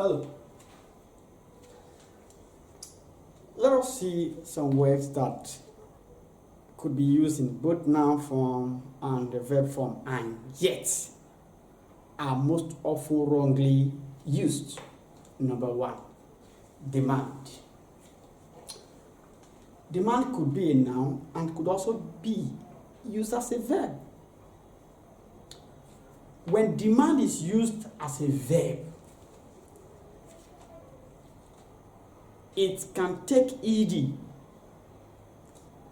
Hello. Let us see some words that could be used in both noun form and the verb form, and yet are most often wrongly used. Number one, demand. Demand could be a noun and could also be used as a verb. When demand is used as a verb, it can take ed,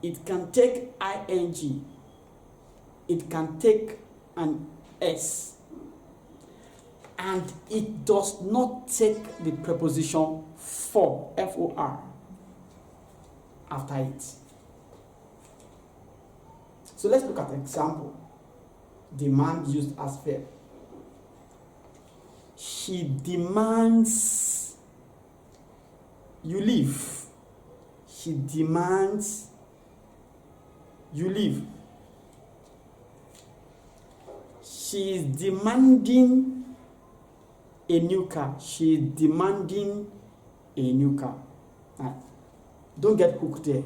it can take ing, it can take an s, and it does not take the preposition for, for, after it. So let's look at an example. Demand used as verb. She demands you leave. She demands you leave. She is demanding a new car. She is demanding a new car. Right. Don't get hooked there.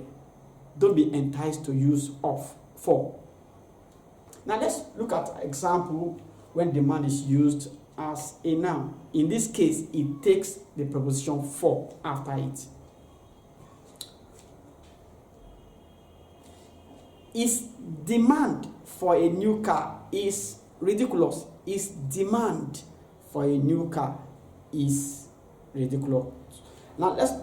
Don't be enticed to use of, for. Now let's look at an example when demand is used as a noun. In this case, it takes the preposition for after it. Is demand for a new car is ridiculous. Is demand for a new car is ridiculous. Now let's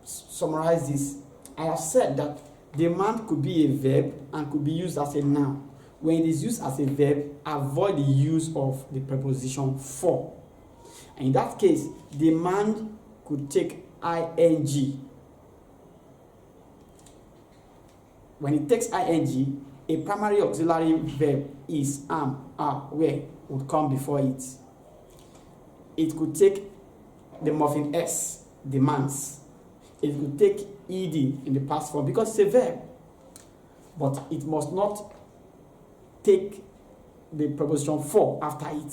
summarize this. I have said that demand could be a verb and could be used as a noun. When it is used as a verb, avoid the use of the preposition for. And in that case, demand could take ing. When it takes ing, a primary auxiliary verb is am, are, where would come before it. It could take the morpheme s, demands. It could take ed in the past form because it's a verb. But it must not take the preposition for after it.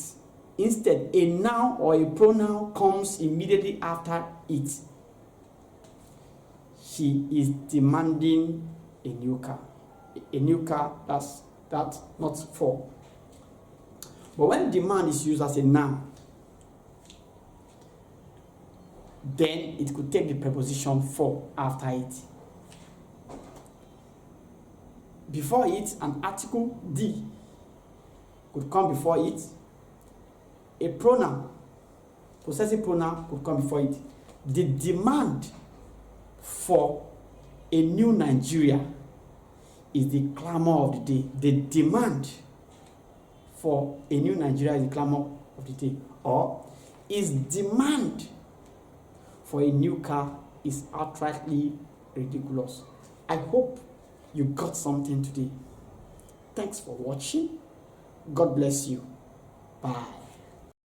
Instead, a noun or a pronoun comes immediately after it. She is demanding a new car. A new car, that's not for. But when demand is used as a noun, then it could take the preposition for after it. Before it, an article D could come before it. A pronoun, possessive pronoun, could come before it. The demand for a new Nigeria is the clamor of the day. The demand for a new Nigeria is the clamor of the day. Or is demand for a new car is outrightly ridiculous. I hope you got something today. Thanks for watching. God bless you. Bye.